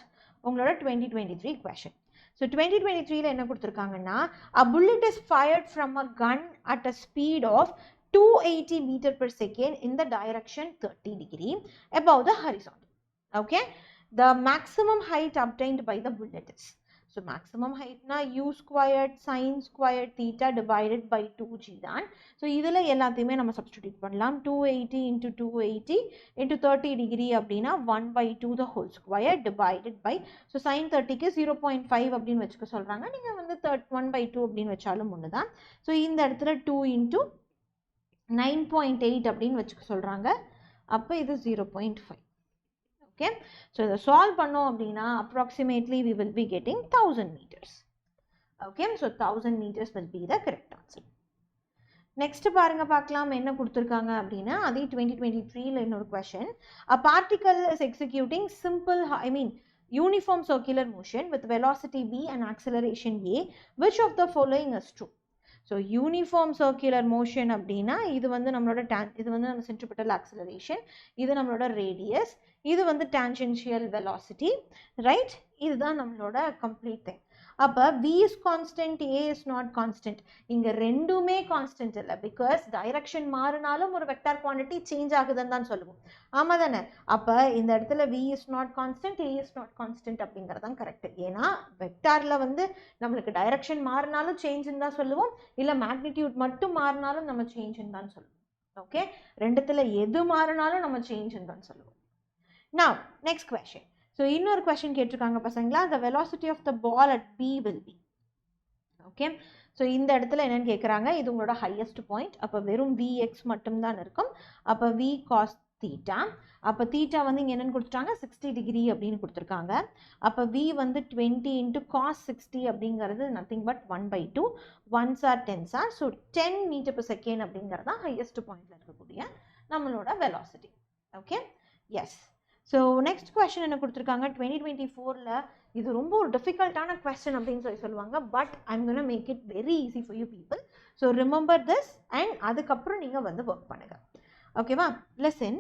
உங்களோட 2023 question. So 2023ல என்ன கொடுத்துருக்காங்கன்னா a bullet is fired from a gun at a speed of 280 meter per second in the direction 30 degree above the horizontal. Okay, the maximum height obtained by the bullet is. So maximum height na u squared sin squared theta divided by 2g தான். So இதில் எல்லாத்தையுமே நம்ம substitute பண்ணலாம். 280 into 280 into 30 degree அப்படின்னா 1/2 the whole square divided by, so sin 30க்கு 0.5 அப்படின்னு வச்சுக்க சொல்கிறாங்க. நீங்கள் வந்து 1/2 அப்படின்னு வச்சாலும் ஒன்று தான். ஸோ இந்த இடத்துல 2 into 9.8 அப்படின்னு வச்சுக்க சொல்கிறாங்க. அப்போ இது 0.5. Okay, so the solve பண்ணோம் அப்படின்னா approximately we will be getting 1000 meters. Okay, so 1000 meters will be the correct answer. Next பாருங்க பார்க்கலாம் என்ன கொடுத்துருக்காங்க அப்படின்னா அதே 2023ல இன்னொரு question. A particle is executing simple, uniform circular motion with velocity v and acceleration a. Which of the following is true? So uniform circular motion அப்படின்னா இது வந்து நம்மளோட இது வந்து நம்ம centripetal acceleration, இது நம்மளோட radius, இது வந்து tangential velocity, right? இதுதான் நம்மளோட complete thing. அப்போ v is constant, a is not constant. இங்கே ரெண்டுமே கான்ஸ்டன்ட் இல்லை, பிகாஸ் டைரக்ஷன் மாறினாலும் ஒரு வெக்டார் குவான்டிட்டி சேஞ்ச் ஆகுதுன்னு தான் சொல்லுவோம். ஆமாம் தானே? அப்போ இந்த இடத்துல v is not constant, a is not constant அப்படிங்கிறது தான் கரெக்ட். ஏன்னா வெக்டாரில் வந்து நம்மளுக்கு டைரக்ஷன் மாறினாலும் சேஞ்சுன்னு தான் சொல்லுவோம், இல்லை மேக்னிடியூட் மட்டும் மாறினாலும் நம்ம சேஞ்சுன்னு தான் சொல்லுவோம். ஓகே, ரெண்டுத்தில் எது மாறினாலும் நம்ம சேஞ்சுன்னு தான் சொல்லுவோம். Now, next question. So, இன்னொரு question கேட்டிருக்காங்க பசங்களா, the velocity of the ball at B will be. Okay, so இந்த இடத்துல என்னன்னு கேட்குறாங்க, இது உங்களோட highest point. அப்போ வெறும் Vx மட்டும்தான் இருக்கும். அப்போ V cos theta. அப்போ theta வந்து இங்கே என்னன்னு கொடுத்துட்டாங்க, 60 degree அப்படின்னு கொடுத்துருக்காங்க. அப்போ V வந்து 20 into cos 60 அப்படிங்கிறது nothing but 1/2. 1s are 10s are. So, 10 meter per second அப்படிங்கிறது தான் highest pointல இருக்கக்கூடிய நம்மளோட velocity. Okay, yes. So next question என்ன கொடுத்துருக்காங்க, 2024ல் இது ரொம்ப ஒரு டிஃபிகல்ட்டான கொஸ்டின் அப்படின்னு சொல்லுவாங்க, but I'm gonna make it very easy for you people. So remember this and அதுக்கப்புறம் நீங்கள் வந்து ஒர்க் பண்ணுங்க. ஓகேவா? Listen.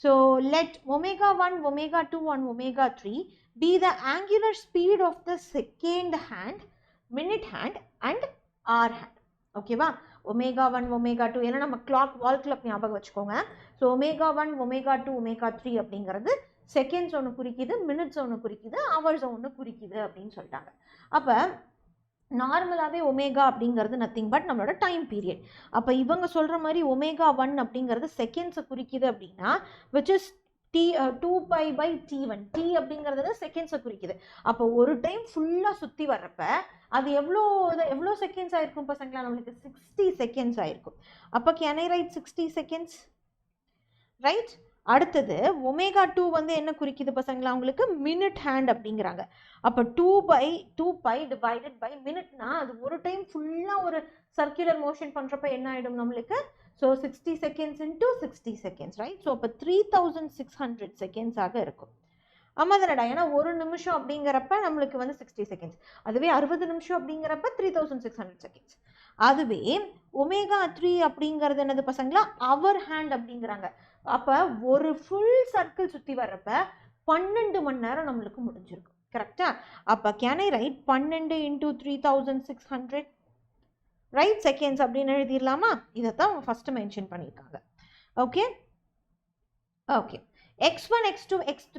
So let ω1, ω2 and ω3 be the angular speed of the second hand, minute hand and hour hand. ஓகேவா? ω1, ω2 ஏன்னா நம்ம clock wall clock ஞாபகம் வச்சுக்கோங்க. ஸோ ω1, ω2, ω3 அப்படிங்கிறது செகண்ட்ஸ் ஒன்று குறிக்குது, மினிட்ஸ் ஒன்று குறிக்குது, ஹவர்ஸ் ஒன்று குறிக்குது அப்படின்னு சொல்லிட்டாங்க. அப்போ நார்மலாகவே ஒமேகா அப்படிங்கிறது நத்திங் பட் நம்மளோட டைம் பீரியட். அப்போ இவங்க சொல்கிற மாதிரி ω1 அப்படிங்கிறது செகண்ட்ஸை குறிக்குது அப்படின்னா விச் இஸ் T2π/T1. T அப்படிங்கிறது செகண்ட்ஸை குறிக்குது. அப்போ ஒரு டைம் ஃபுல்லாக சுற்றி வர்றப்ப அது எவ்வளோ செகண்ட்ஸ் ஆயிருக்கும் பசங்களா, நம்மளுக்கு 60 செகண்ட்ஸ் ஆயிருக்கும். அப்போ can I right 60 seconds, right? அடுத்தது ω2 வந்து என்ன குறிக்குது பசங்களா, உங்களுக்கு மினிட் ஹேண்ட் அப்படிங்கிறாங்க. அப்போ 2/2π டிவைடட் பை மினிட்னா அது ஒரு டைம் ஃபுல்லாக ஒரு சர்க்குலர் மோஷன் பண்ணுறப்ப என்ன ஆகிடும் நம்மளுக்கு, so 60 seconds into 60 seconds, right? So அப்போ 3600 செகண்ட்ஸாக இருக்கும். ஆமாம் தானடா, ஏன்னா ஒரு நிமிஷம் அப்படிங்கிறப்ப நம்மளுக்கு வந்து 60 செகண்ட்ஸ், அதுவே 60 நிமிஷம் அப்படிங்கிறப்ப 3600 செகண்ட்ஸ். அதுவே ω3 அப்படிங்கிறது என்னது பசங்களா, அவர் ஹேண்ட் அப்படிங்கிறாங்க. அப்போ ஒரு ஃபுல் சர்க்கிள் சுற்றி வர்றப்ப 12 மணி நேரம் நம்மளுக்கு முடிஞ்சிருக்கும். கரெக்டா? அப்போ can I right 12 into 3600 right seconds அப்படின்னு எழுதிடலாமா? இதைத்தான் அவங்க ஃபஸ்ட்டு மென்ஷன் பண்ணியிருக்காங்க. Okay okay, x1, x2, x3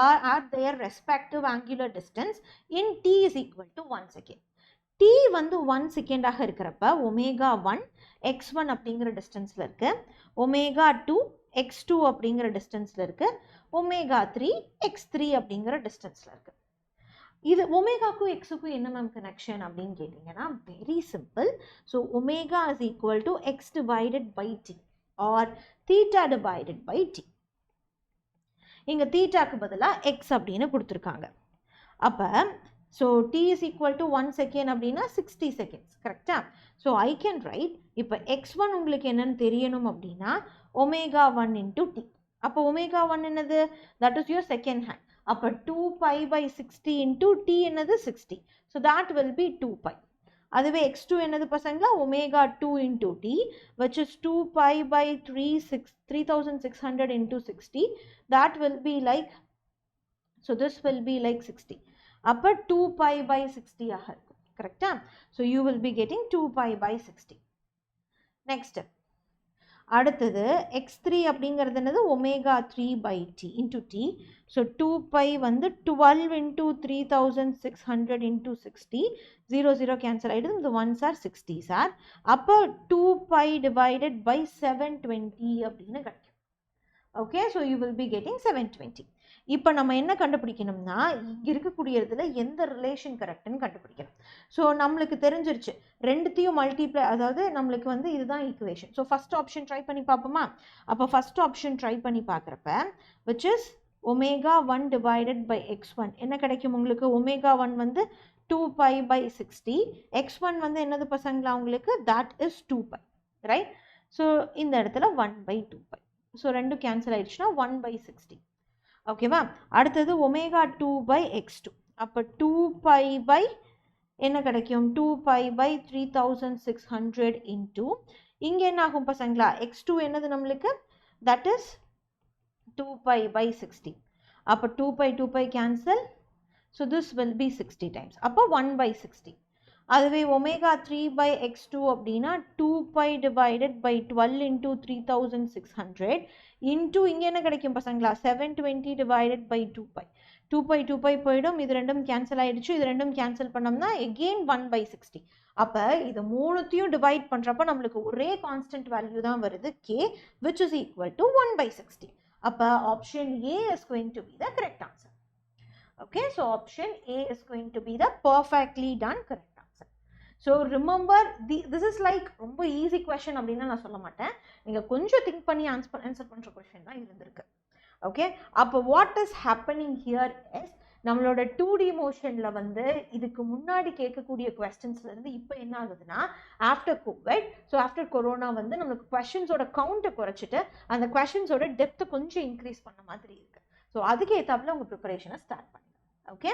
are at their respective angular distance in t is equal to 1 second. t வந்து 1 செகண்டாக இருக்கிறப்ப ω1 x1 அப்படிங்கிற டிஸ்டன்ஸில் இருக்கு, ω2 x2 அப்படிங்கிற டிஸ்டன்ஸில் இருக்கு, ω3 x3 அப்படிங்கிற டிஸ்டன்ஸில் இருக்கு. இது ஒமேகாக்கும் எக்ஸுக்கும் என்ன மேம் கனெக்ஷன் அப்படின்னு கேட்டிங்கன்னா very simple. So omega is equal to X divided by T or theta divided by T. இங்கே தீட்டாக்கு பதிலாக எக்ஸ் அப்படின்னு கொடுத்துருக்காங்க. அப்போ so T is equal to 1 second அப்படின்னா 60 செகண்ட்ஸ். கரெக்டா? ஸோ ஐ கேன் ரைட், இப்போ x1 உங்களுக்கு என்னன்னு தெரியணும் அப்படின்னா ω1 இன்டூ டி. அப்போ ω1 என்னது, that is your second hand. அப்போ 2π/60 இன்டூ டி என்னது 60. So that will be 2π. அதுவே x2 என்னது பசங்களா, ω2 into T which is 2π/3600 into 60. That will be like, so this will be like 60. அப்போ 2π/60 ஆக இருக்கும். கரெக்டா? So you will be getting 2π/60. Next அடுத்தது x3 அப்படிங்கிறது என்னது, ω3/t இன்டூ டி. ஸோ 2π வந்து 12 இன்டூ 3600 இன்டூ 60. 0 கேன்சல் ஆகிடுது, இந்த 1s are 60s are. அப்போ 2π டிவைடட் பை 720 அப்படின்னு கிடைக்கும். Okay, so you will be getting 720. இப்போ நம்ம என்ன கண்டுபிடிக்கணும்னா இருக்கக்கூடியதில் எந்த ரிலேஷன் கரெக்டுன்னு கண்டுபிடிக்கணும். ஸோ நம்மளுக்கு தெரிஞ்சிருச்சு ரெண்டுத்தையும் மல்டிப்ளை, அதாவது நம்மளுக்கு வந்து இதுதான் equation. So first option try பண்ணி பார்ப்போமா? அப்போ ஃபஸ்ட் ஆப்ஷன் ட்ரை பண்ணி பார்க்குறப்ப which is ω1 divided by x1 என்ன கிடைக்கும் உங்களுக்கு, ω1 வந்து 2π/60, x1 வந்து என்னது பசங்களா உங்களுக்கு, தட் இஸ் 2π, ரைட்? ஸோ இந்த இடத்துல 1/2π. ஸோ ரெண்டும் கேன்சல் ஆயிடுச்சுன்னா 1/60. ஓகேவா? அடுத்தது ω2/x2. அப்போ 2π என்ன கிடைக்கும், 2π/3600 இன்டூ இங்கே என்ன ஆகும் பசங்களா, x2 என்னது நம்மளுக்கு, தட் இஸ் 2π/60. அப்போ 2π cancel, So this will be 60 times. அப்போ 1/60. அதுவே omega 3 by x2 அப்படின்னா 2 pi divided by 12 into 3600 into இங்க என்ன கிடைக்கும் பசங்களா 720 divided by 2 pi 2 pi 2 pi போயிடும், இது ரெண்டும் கேன்சல் ஆயிடுச்சு, இது ரெண்டும் கேன்சல் பண்ணோம்னா again 1/60. அப்ப இது மூணுத்தையும் டிவைட் பண்றப்ப நம்மளுக்கு ஒரே கான்ஸ்டன்ட் வேல்யூ தான் வருது k, which is equal to 1/60. அப்ப option A is going to be the correct answer. Okay, so option A is going to be the perfectly done correct answer. So remember, this is like ரொம்ப easy question அப்படின்னா நான் சொல்ல மாட்டேன், நீங்க கொஞ்சம் think பண்ணி answer பண்ற question தான் இருந்திருக்கு. ஓகே, அப்போ what is happening here is நம்மளோட 2D மோஷன்ல வந்து இதுக்கு முன்னாடி கேட்கக்கூடிய கொஸ்டின்ஸ்ல இருந்து இப்போ என்ன ஆகுதுன்னா after Covid, so after corona வந்து நம்மளுக்கு கொஸ்டின்ஸோட கவுண்ட்டை குறைச்சிட்டு அந்த கொஸ்டின்ஸோட டெப்த்தை கொஞ்சம் இன்க்ரீஸ் பண்ண மாதிரி இருக்கு. ஸோ அதுக்கு ஏத்தாப்புல உங்க ப்ரிப்பரேஷனை ஸ்டார்ட் பண்ணுங்க. Okay,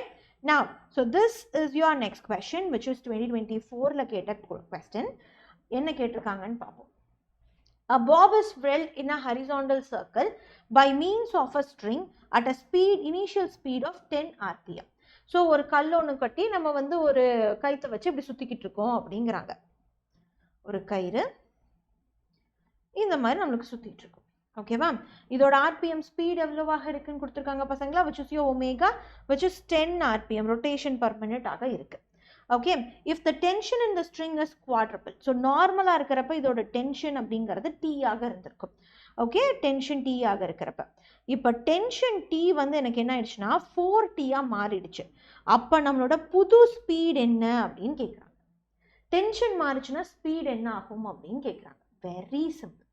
now so this is your next question, which is 2024 la ketta question. Enna kettirukanganu paapom. A bob is held in a horizontal circle by means of a string at a initial speed of 10 rpm. So ஒரு கல்ல ஒன்று கட்டி நம்ம வந்து ஒரு கயித்தை வச்சு இப்படி சுத்திக்கிட்டு இருக்கோம் அப்படிங்கிறாங்க. ஒரு கயிறு இந்த மாதிரி நம்மளுக்கு சுத்திட்டு இருக்கும். ஓகேவா, இதோட ஆர்பிஎம் ஸ்பீட் எவ்வளவாக இருக்குன்னு கொடுத்துருக்காங்க பசங்களா, which is your omega, which is 10 rpm rotation per minute ஆக இருக்கு. Okay, if the tension in the string is quadruple, so நார்மலா இருக்கிறப்ப இதோட டென்ஷன் அப்படிங்கிறது t ஆக இருந்திருக்கும். ஓகே, டென்ஷன் t ஆக இருக்கிறப்ப இப்போ டென்ஷன் t வந்து எனக்கு என்ன ஆயிடுச்சுன்னா 4t மாறிடுச்சு. அப்போ நம்மளோட புது ஸ்பீட் என்ன அப்படின்னு கேட்குறாங்க. டென்ஷன் மாறிச்சுன்னா ஸ்பீட் என்ன ஆகும் அப்படின்னு கேட்குறாங்க. Very simple.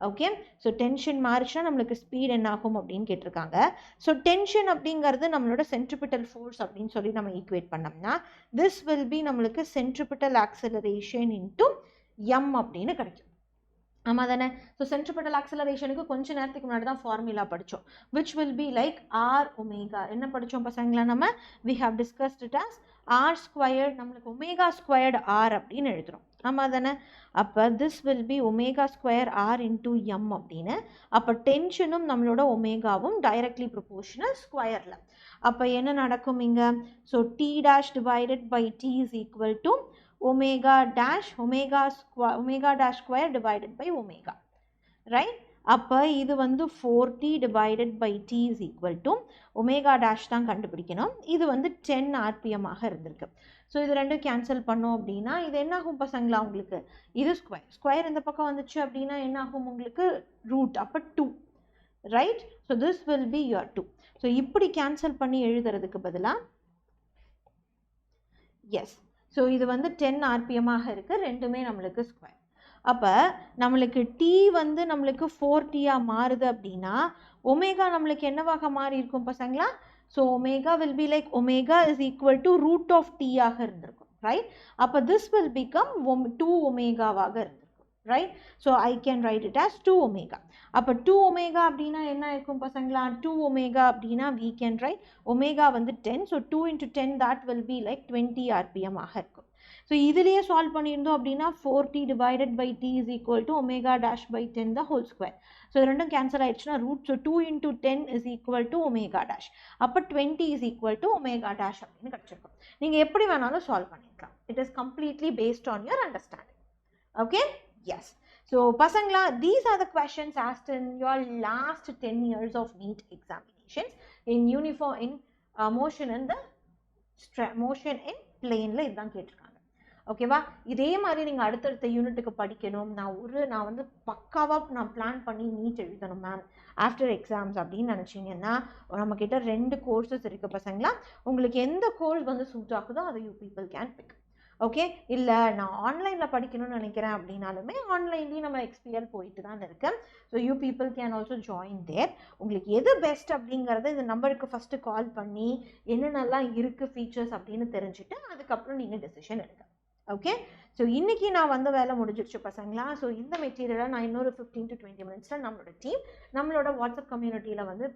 Okay, so tension மாறிச்சுன்னா நம்மளுக்கு ஸ்பீட் என்ன ஆகும் அப்படின்னு கேட்டிருக்காங்க. ஸோ டென்ஷன் அப்படிங்கிறது நம்மளோட சென்ட்ரிபிட்டல் ஃபோர்ஸ் அப்படின்னு சொல்லி நம்ம ஈக்குவேட் பண்ணோம்னா திஸ் வில் பி நம்மளுக்கு சென்ட்ரிபிட்டல் ஆக்சலரேஷன் இன்டூ எம் அப்படின்னு கிடைக்கும். ஆமாம் தானே? ஸோ சென்ட்ரிபிட்டல் ஆக்சலரேஷனுக்கு கொஞ்ச நேரத்துக்கு முன்னாடி தான் ஃபார்முலா படித்தோம், which will be like r omega. என்ன படித்தோம் பசங்களா நம்ம? we have discussed it as r squared, நம்மளுக்கு omega squared r அப்படின்னு எழுதுகிறோம். ஆமாம் தானே? அப்போ this will be omega square R into M அப்படின்னு. அப்போ டென்ஷனும் நம்மளோட ஒமேகாவும் டைரக்ட்லி ப்ரொபோர்ஷனல் ஸ்கொயரில். அப்போ என்ன நடக்கும் இங்கே? So t dash divided by t is equal to omega dash omega dash square divided by omega, right? அப்போ இது வந்து 4t divided by t is equal to omega dash தான் கண்டுபிடிக்கணும். இது வந்து 10 rpm ஆக இருந்திருக்கு. ஸோ இது ரெண்டும் கேன்சல் பண்ணோம் அப்படின்னா இது என்ன ஆகும் பசங்களா உங்களுக்கு? இது ஸ்கொயர் இந்த பக்கம் வந்துச்சு அப்படின்னா என்ன ஆகும் உங்களுக்கு? ரூட், அப்போ 2, right? So this will be your 2. So இப்படி கேன்சல் பண்ணி எழுதுறதுக்கு பதிலாக எஸ், ஸோ இது வந்து 10 rpm ஆக இருக்குது, ரெண்டுமே நம்மளுக்கு ஸ்கொயர். அப்போ நம்மளுக்கு டி வந்து நம்மளுக்கு 4t மாறுது அப்படின்னா ஒமேகா நம்மளுக்கு என்னவாக மாறி இருக்கும் பசங்களா? So omega will be like omega is equal to root of t ஆக இருந்திருக்கும், ரைட்? அப்போ திஸ் வில் பிகம் 2 ஒமேகாவாக இருந்திருக்கும், right? So I can write it as 2 omega. அப்போ 2 ஒமேகா அப்படின்னா என்ன இருக்கும் பசங்களா? 2 ஒமேகா அப்படின்னா we can write ஒமேகா வந்து 10, so 2 into 10 that will be like 20 rpm ஆக இருக்கும். ஸோ இதுலேயே சால்வ் பண்ணியிருந்தோம் அப்படின்னா 4t divided by t is equal to omega dash by 10 the whole square. So இது ரெண்டும் கேன்சல் ஆயிடுச்சுன்னா root, so 2 into 10 is equal to omega dash. அப்போ 20 is equal to omega dash அப்படின்னு கிடச்சிருக்கும். நீங்கள் எப்படி வேணாலும் சால்வ் பண்ணிக்கலாம். It is completely based on your understanding. Okay, yes. So Pasangla, these are the questions asked in your last 10 years of NEET examinations in uniform, in motion in the motion in plane la idan ketirukanga. ஓகேவா, இதே மாதிரி நீங்கள் அடுத்தடுத்த யூனிட்டுக்கு படிக்கணும், நான் வந்து பக்காவாக நான் பிளான் பண்ணி நீட் எழுதணும் மேம் ஆஃப்டர் எக்ஸாம்ஸ் அப்படின்னு நினச்சிங்கன்னா நம்மக்கிட்ட 2 கோர்சஸ் இருக்குது பசங்களா. உங்களுக்கு எந்த கோர்ஸ் வந்து சூட் ஆகுதோ அதை you people can big. Okay, இல்லை நான் ஆன்லைனில் படிக்கணும்னு நினைக்கிறேன் அப்படின்னாலுமே ஆன்லைன்லேயும் நம்ம எக்ஸ்பிஎல் போயிட்டு தான் இருக்கேன். So you people can also join there. உங்களுக்கு எது பெஸ்ட் அப்படிங்கிறத இந்த நம்பருக்கு ஃபஸ்ட்டு கால் பண்ணி என்னென்னலாம் இருக்குது ஃபீச்சர்ஸ் அப்படின்னு தெரிஞ்சுட்டு அதுக்கப்புறம் நீங்கள் டெசிஷன் எடுங்க. ஓகே, ஸோ இன்றைக்கி நான் வந்த வேலை முடிஞ்சிருச்சு பசங்களா. ஸோ இந்த மெட்டீரியலை நான் இன்னொரு 15 to 20 மினிட்ஸில் நம்மளோட டீம் நம்மளோட வாட்ஸ்அப் கம்யூனிட்டியில் வந்து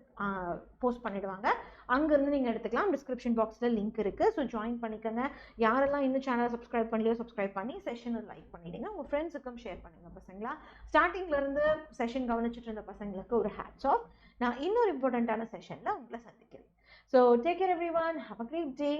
போஸ்ட் பண்ணிவிடுவாங்க. அங்கேருந்து நீங்கள் எடுத்துக்கலாம். டிஸ்கிரிப்ஷன் பாக்ஸில் லிங்க் இருக்குது, ஸோ ஜாயின் பண்ணிக்கோங்க. யாரெல்லாம் இன்னும் சேனலை சப்ஸ்கிரைப் பண்ணலையோ சப்ஸ்கிரைப் பண்ணி செஷனை லைக் பண்ணிவிடுங்க. உங்கள் ஃப்ரெண்ட்ஸுக்கும் ஷேர் பண்ணுங்கள் பசங்களா. ஸ்டார்டிங்லேருந்து செஷன் கவனிச்சுட்டு இருந்த பசங்களுக்கு ஒரு ஹேட்ஸ் ஆஃப். நான் இன்னொரு இம்பார்ட்டண்ட்டான செஷனில் உங்களை சந்திக்கிறேன். So take care everyone, have a great day.